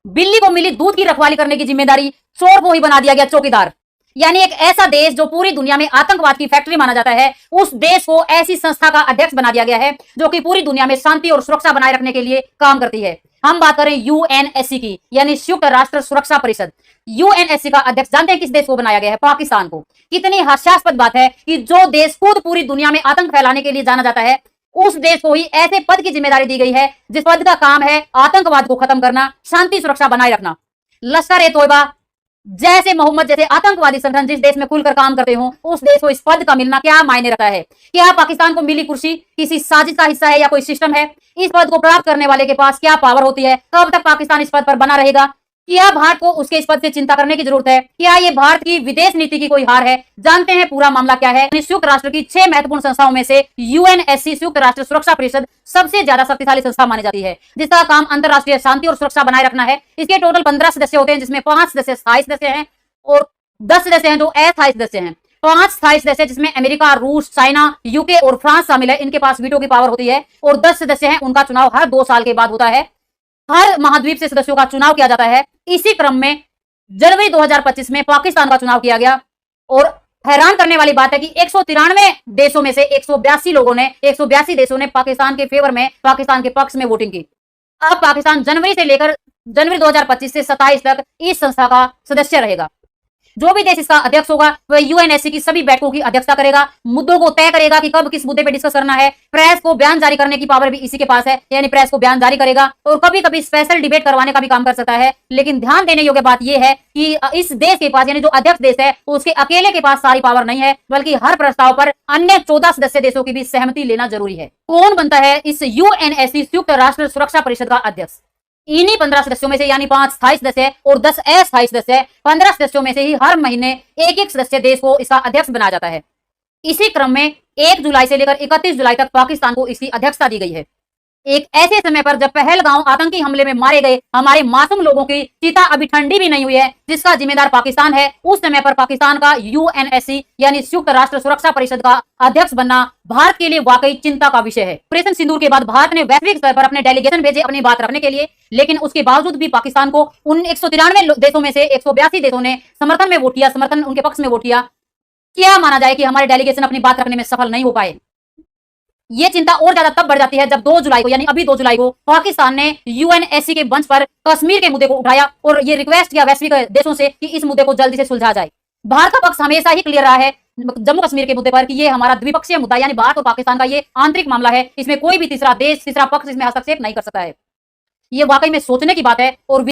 बिल्ली को मिली दूध की रखवाली करने की जिम्मेदारी चोर को ही बना दिया गया चौकीदार। यानी एक ऐसा देश जो पूरी दुनिया में आतंकवाद की फैक्ट्री माना जाता है, उस देश को ऐसी संस्था का अध्यक्ष बना दिया गया है जो कि पूरी दुनिया में शांति और सुरक्षा बनाए रखने के लिए काम करती है। हम बात करें यूएनएससी की, यानी संयुक्त राष्ट्र सुरक्षा परिषद। यूएनएससी का अध्यक्ष जानते हैं किस देश को बनाया गया है? पाकिस्तान को। कितनी हास्यास्पद बात है कि जो देश खुद पूरी दुनिया में आतंक फैलाने के लिए जाना जाता है, उस देश को ही ऐसे पद की जिम्मेदारी दी गई है जिस पद का काम है आतंकवाद को खत्म करना, शांति सुरक्षा बनाए रखना। लश्कर ए तोयबा जैसे मोहम्मद जैसे आतंकवादी संगठन जिस देश में खुलकर काम करते हो, उस देश को इस पद का मिलना क्या मायने रखता है? क्या पाकिस्तान को मिली कुर्सी किसी साजिश का हिस्सा है या कोई सिस्टम है? इस पद को प्राप्त करने वाले के पास क्या पावर होती है? कब तक पाकिस्तान इस पद पर बना रहेगा? क्या भारत को उसके इस पद से चिंता करने की जरूरत है? क्या ये भारत की विदेश नीति की कोई हार है? जानते हैं पूरा मामला क्या है। संयुक्त राष्ट्र की 6 महत्वपूर्ण संस्थाओं में से यूएनएससी संयुक्त राष्ट्र सुरक्षा परिषद सबसे ज्यादा शक्तिशाली संस्था मानी जाती है, जिसका काम अंतरराष्ट्रीय शांति और सुरक्षा बनाए रखना है। इसके टोटल 15 सदस्य होते हैं, जिसमें 5 सदस्य स्थायी सदस्य हैं और 10 सदस्य हैं जो अस्थायी सदस्य हैं। 5 स्थायी सदस्य जिसमें अमेरिका, रूस, चाइना, यूके और फ्रांस शामिल है, इनके पास वीटो की पावर होती है। और 10 सदस्य हैं, उनका चुनाव हर 2 साल के बाद होता है। हर महाद्वीप से सदस्यों का चुनाव किया जाता है। इसी क्रम में जनवरी 2025 में पाकिस्तान का चुनाव किया गया और हैरान करने वाली बात है कि 193 देशों में से 182 देशों ने पाकिस्तान के फेवर में, पाकिस्तान के पक्ष में वोटिंग की। अब पाकिस्तान जनवरी से लेकर जनवरी 2025 से 27 तक इस संस्था का सदस्य रहेगा। जो भी देश इसका अध्यक्ष होगा वह यूएनएससी की सभी बैठकों की अध्यक्षता करेगा, मुद्दों को तय करेगा कि कब किस मुद्दे पे डिस्कस करना है। प्रेस को बयान जारी करने की पावर भी इसी के पास है, यानी प्रेस को बयान जारी करेगा और कभी कभी स्पेशल डिबेट करवाने का भी काम कर सकता है। लेकिन ध्यान देने योग्य बात यह है कि इस देश के पास, यानी जो अध्यक्ष देश है, उसके अकेले के पास सारी पावर नहीं है, बल्कि हर प्रस्ताव पर अन्य 14 सदस्य देशों की भी सहमति लेना जरूरी है। कौन बनता है इस यूएनएससी संयुक्त राष्ट्र सुरक्षा परिषद का अध्यक्ष? इन्हीं 15 सदस्यों में से, यानी 5 स्थायी सदस्य और 10 अस्थायी सदस्य, 15 सदस्यों में से ही हर महीने एक सदस्य देश को इसका अध्यक्ष बनाया जाता है। इसी क्रम में 1 जुलाई से लेकर 31 जुलाई तक पाकिस्तान को इसकी अध्यक्षता दी गई है। एक ऐसे समय पर जब पहलगांव आतंकी हमले में मारे गए हमारे मासूम लोगों की चिता अभी ठंडी भी नहीं हुई है, जिसका जिम्मेदार पाकिस्तान है, उस समय पर पाकिस्तान का यूएनएससी यानी संयुक्त राष्ट्र सुरक्षा परिषद का अध्यक्ष बनना भारत के लिए वाकई चिंता का विषय है। ऑपरेशन सिंदूर के बाद भारत ने वैश्विक स्तर पर अपने डेलीगेशन भेजे अपनी बात रखने के लिए, लेकिन उसके बावजूद भी पाकिस्तान को उन 193 देशों में से 182 देशों ने समर्थन में वोट किया, समर्थन उनके पक्ष में वोट किया। क्या माना जाए कि हमारे डेलीगेशन अपनी बात रखने में सफल नहीं हो पाए? ये चिंता और ज्यादा तब बढ़ जाती है जब 2 जुलाई को, यानी अभी 2 जुलाई को पाकिस्तान ने यूएनएससी के मंच पर कश्मीर के मुद्दे को उठाया और ये रिक्वेस्ट किया वैश्विक देशों से कि इस मुद्दे को जल्दी से सुलझा जाए। भारत का पक्ष हमेशा ही क्लियर रहा है जम्मू कश्मीर के मुद्दे पर कि ये हमारा द्विपक्षीय मुद्दा, यानी भारत और पाकिस्तान का ये आंतरिक मामला है, इसमें कोई भी तीसरा देश, तीसरा पक्ष इसमें हस्तक्षेप नहीं कर सकता है। ये वाकई में सोचने की बात है। और